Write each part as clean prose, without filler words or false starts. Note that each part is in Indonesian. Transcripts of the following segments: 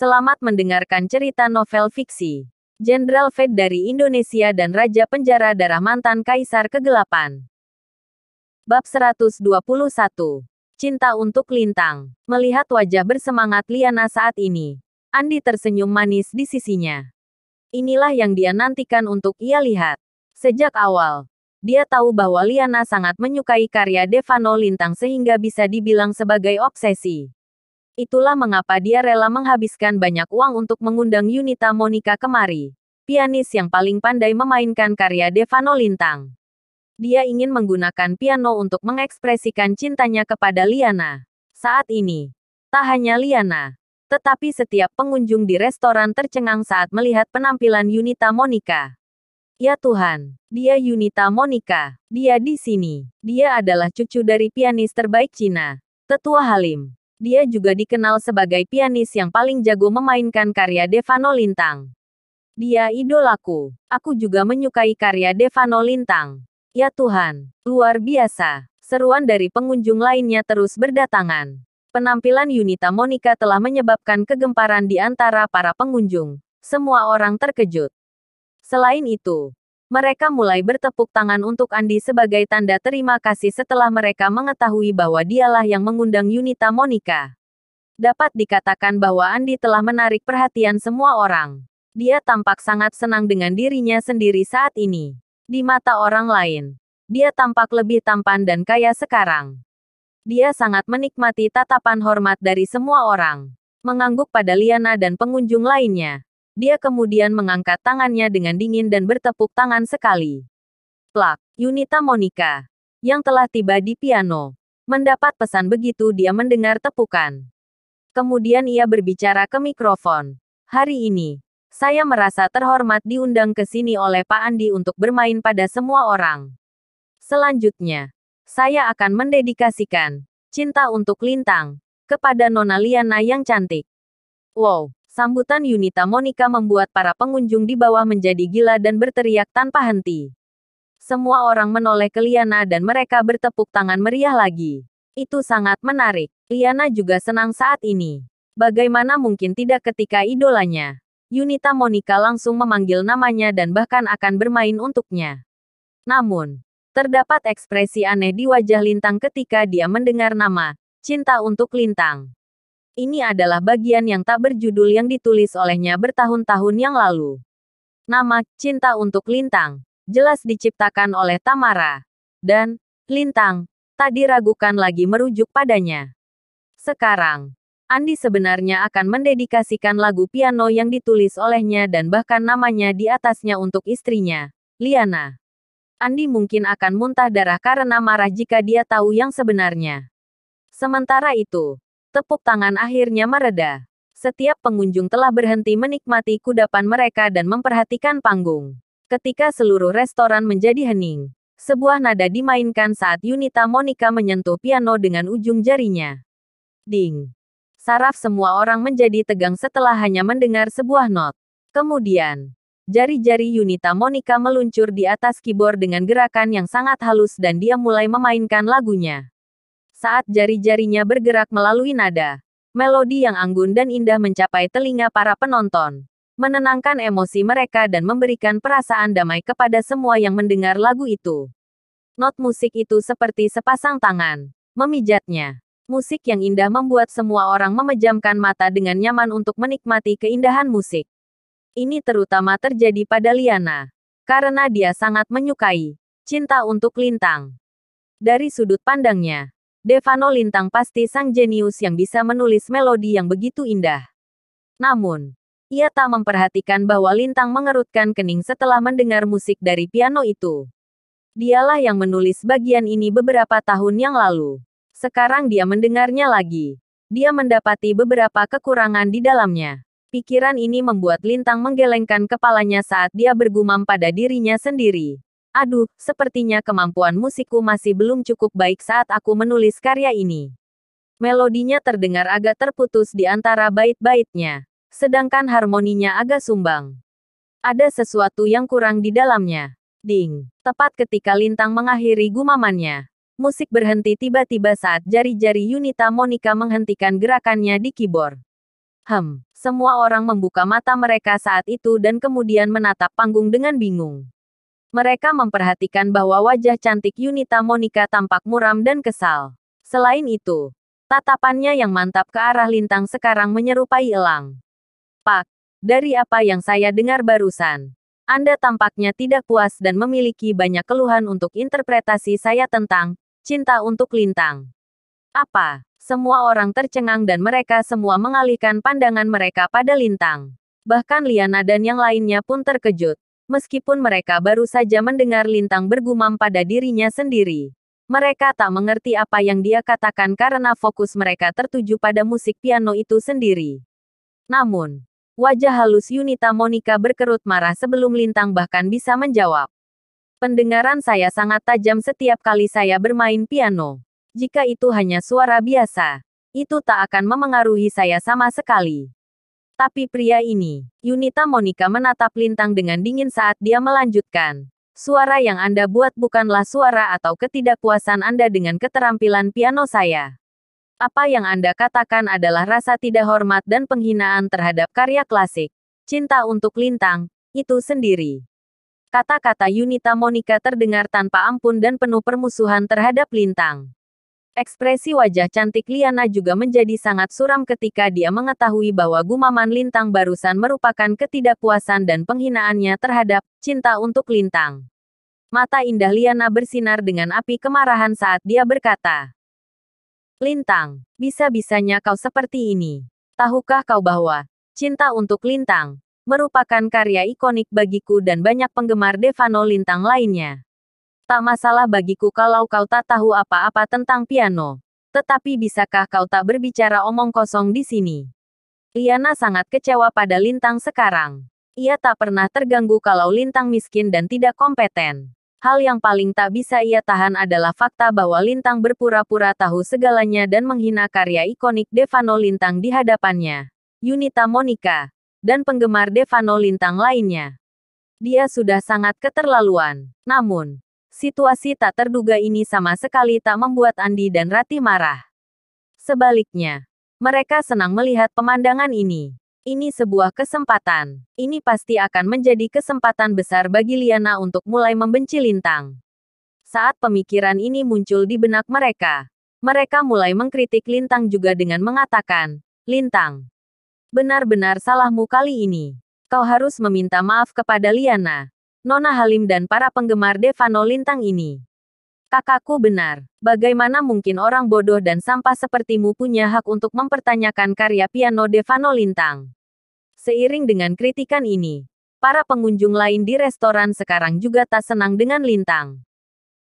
Selamat mendengarkan cerita novel fiksi. Jenderal Fate dari Indonesia dan Raja Penjara Darah Mantan Kaisar Kegelapan. Bab 121. Cinta untuk Lintang. Melihat wajah bersemangat Liana saat ini, Andi tersenyum manis di sisinya. Inilah yang dia nantikan untuk ia lihat. Sejak awal, dia tahu bahwa Liana sangat menyukai karya Devano Lintang sehingga bisa dibilang sebagai obsesi. Itulah mengapa dia rela menghabiskan banyak uang untuk mengundang Yunita Monika kemari, pianis yang paling pandai memainkan karya Devano Lintang. Dia ingin menggunakan piano untuk mengekspresikan cintanya kepada Liana. Saat ini, tak hanya Liana, tetapi setiap pengunjung di restoran tercengang saat melihat penampilan Yunita Monika. Ya Tuhan, dia Yunita Monika. Dia di sini. Dia adalah cucu dari pianis terbaik Cina, Tetua Halim. Dia juga dikenal sebagai pianis yang paling jago memainkan karya Devano Lintang. Dia idolaku. Aku juga menyukai karya Devano Lintang. Ya Tuhan, luar biasa. Seruan dari pengunjung lainnya terus berdatangan. Penampilan Yunita Monika telah menyebabkan kegemparan di antara para pengunjung. Semua orang terkejut. Selain itu, mereka mulai bertepuk tangan untuk Andi sebagai tanda terima kasih setelah mereka mengetahui bahwa dialah yang mengundang Yunita Monika. Dapat dikatakan bahwa Andi telah menarik perhatian semua orang. Dia tampak sangat senang dengan dirinya sendiri saat ini. Di mata orang lain, dia tampak lebih tampan dan kaya sekarang. Dia sangat menikmati tatapan hormat dari semua orang. Mengangguk pada Liana dan pengunjung lainnya. Dia kemudian mengangkat tangannya dengan dingin dan bertepuk tangan sekali. Plak, Yunita Monika, yang telah tiba di piano, mendapat pesan begitu dia mendengar tepukan. Kemudian ia berbicara ke mikrofon. Hari ini, saya merasa terhormat diundang ke sini oleh Pak Andi untuk bermain pada semua orang. Selanjutnya, saya akan mendedikasikan Cinta untuk Lintang kepada Nona Liana yang cantik. Wow. Sambutan Yunita Monika membuat para pengunjung di bawah menjadi gila dan berteriak tanpa henti. Semua orang menoleh ke Liana dan mereka bertepuk tangan meriah lagi. Itu sangat menarik. Liana juga senang saat ini. Bagaimana mungkin tidak ketika idolanya, Yunita Monika langsung memanggil namanya dan bahkan akan bermain untuknya. Namun, terdapat ekspresi aneh di wajah Lintang ketika dia mendengar nama Cinta untuk Lintang. Ini adalah bagian yang tak berjudul yang ditulis olehnya bertahun-tahun yang lalu. Nama Cinta untuk Lintang jelas diciptakan oleh Tamara. Dan Lintang tak diragukan lagi merujuk padanya. Sekarang, Andi sebenarnya akan mendedikasikan lagu piano yang ditulis olehnya dan bahkan namanya di atasnya untuk istrinya, Liana. Andi mungkin akan muntah darah karena marah jika dia tahu yang sebenarnya. Sementara itu, tepuk tangan akhirnya mereda. Setiap pengunjung telah berhenti menikmati kudapan mereka dan memperhatikan panggung. Ketika seluruh restoran menjadi hening, sebuah nada dimainkan saat Yunita Monika menyentuh piano dengan ujung jarinya. Ding! Saraf semua orang menjadi tegang setelah hanya mendengar sebuah not. Kemudian, jari-jari Yunita Monika meluncur di atas keyboard dengan gerakan yang sangat halus dan dia mulai memainkan lagunya. Saat jari-jarinya bergerak melalui nada, melodi yang anggun dan indah mencapai telinga para penonton, menenangkan emosi mereka dan memberikan perasaan damai kepada semua yang mendengar lagu itu. Not musik itu seperti sepasang tangan, memijatnya. Musik yang indah membuat semua orang memejamkan mata dengan nyaman untuk menikmati keindahan musik. Ini terutama terjadi pada Liana, karena dia sangat menyukai Cinta untuk Lintang. Dari sudut pandangnya, Devano Lintang pasti sang jenius yang bisa menulis melodi yang begitu indah. Namun, ia tak memperhatikan bahwa Lintang mengerutkan kening setelah mendengar musik dari piano itu. Dialah yang menulis bagian ini beberapa tahun yang lalu. Sekarang dia mendengarnya lagi. Dia mendapati beberapa kekurangan di dalamnya. Pikiran ini membuat Lintang menggelengkan kepalanya saat dia bergumam pada dirinya sendiri. Aduh, sepertinya kemampuan musikku masih belum cukup baik saat aku menulis karya ini. Melodinya terdengar agak terputus di antara bait-baitnya, sedangkan harmoninya agak sumbang. Ada sesuatu yang kurang di dalamnya. Ding! Tepat ketika Lintang mengakhiri gumamannya, musik berhenti tiba-tiba saat jari-jari Yunita Monika menghentikan gerakannya di keyboard. Semua orang membuka mata mereka saat itu dan kemudian menatap panggung dengan bingung. Mereka memperhatikan bahwa wajah cantik Yunita Monika tampak muram dan kesal. Selain itu, tatapannya yang mantap ke arah Lintang sekarang menyerupai elang. Pak, dari apa yang saya dengar barusan, Anda tampaknya tidak puas dan memiliki banyak keluhan untuk interpretasi saya tentang cinta untuk Lintang. Apa? Semua orang tercengang dan mereka semua mengalihkan pandangan mereka pada Lintang. Bahkan Liana dan yang lainnya pun terkejut. Meskipun mereka baru saja mendengar Lintang bergumam pada dirinya sendiri. Mereka tak mengerti apa yang dia katakan karena fokus mereka tertuju pada musik piano itu sendiri. Namun, wajah halus Yunita Monika berkerut marah sebelum Lintang bahkan bisa menjawab. Pendengaran saya sangat tajam setiap kali saya bermain piano. Jika itu hanya suara biasa, itu tak akan memengaruhi saya sama sekali. Tapi pria ini, Yunita Monika menatap Lintang dengan dingin saat dia melanjutkan. Suara yang Anda buat bukanlah suara atau ketidakpuasan Anda dengan keterampilan piano saya. Apa yang Anda katakan adalah rasa tidak hormat dan penghinaan terhadap karya klasik. Cinta untuk Lintang, itu sendiri. Kata-kata Yunita Monika terdengar tanpa ampun dan penuh permusuhan terhadap Lintang. Ekspresi wajah cantik Liana juga menjadi sangat suram ketika dia mengetahui bahwa gumaman Lintang barusan merupakan ketidakpuasan dan penghinaannya terhadap cinta untuk Lintang. Mata indah Liana bersinar dengan api kemarahan saat dia berkata, "Lintang, bisa-bisanya kau seperti ini. Tahukah kau bahwa cinta untuk Lintang merupakan karya ikonik bagiku dan banyak penggemar Devano Lintang lainnya. Tak masalah bagiku kalau kau tak tahu apa-apa tentang piano. Tetapi bisakah kau tak berbicara omong kosong di sini?" Liana sangat kecewa pada Lintang sekarang. Ia tak pernah terganggu kalau Lintang miskin dan tidak kompeten. Hal yang paling tak bisa ia tahan adalah fakta bahwa Lintang berpura-pura tahu segalanya dan menghina karya ikonik Devano Lintang di hadapannya, Yunita Monika, dan penggemar Devano Lintang lainnya. Dia sudah sangat keterlaluan. Namun, situasi tak terduga ini sama sekali tak membuat Andi dan Rati marah. Sebaliknya, mereka senang melihat pemandangan ini. Ini sebuah kesempatan. Ini pasti akan menjadi kesempatan besar bagi Liana untuk mulai membenci Lintang. Saat pemikiran ini muncul di benak mereka, mereka mulai mengkritik Lintang juga dengan mengatakan, "Lintang, benar-benar salahmu kali ini. Kau harus meminta maaf kepada Liana, Nona Halim dan para penggemar Devano Lintang ini. Kakakku benar. Bagaimana mungkin orang bodoh dan sampah sepertimu punya hak untuk mempertanyakan karya piano Devano Lintang?" Seiring dengan kritikan ini, para pengunjung lain di restoran sekarang juga tak senang dengan Lintang.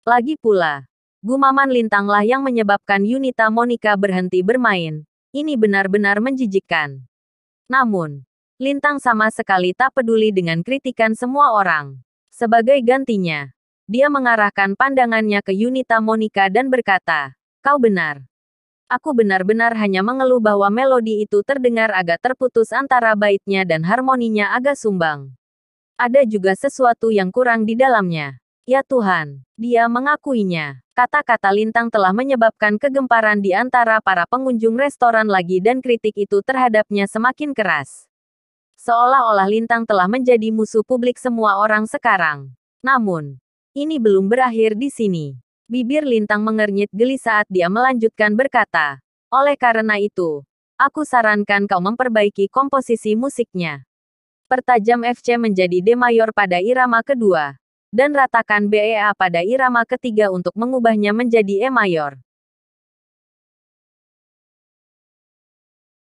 Lagi pula, gumaman Lintanglah yang menyebabkan Yunita Monika berhenti bermain. Ini benar-benar menjijikkan. Namun, Lintang sama sekali tak peduli dengan kritikan semua orang. Sebagai gantinya, dia mengarahkan pandangannya ke Yunita Monika dan berkata, "Kau benar. Aku benar-benar hanya mengeluh bahwa melodi itu terdengar agak terputus antara baitnya dan harmoninya agak sumbang. Ada juga sesuatu yang kurang di dalamnya. Ya Tuhan, dia mengakuinya." Kata-kata Lintang telah menyebabkan kegemparan di antara para pengunjung restoran lagi dan kritik itu terhadapnya semakin keras. Seolah-olah Lintang telah menjadi musuh publik semua orang sekarang. Namun, ini belum berakhir di sini. Bibir Lintang mengernyit geli saat dia melanjutkan berkata, "Oleh karena itu, aku sarankan kau memperbaiki komposisi musiknya. Pertajam FC menjadi D mayor pada irama kedua, dan ratakan BEA pada irama ketiga untuk mengubahnya menjadi E mayor.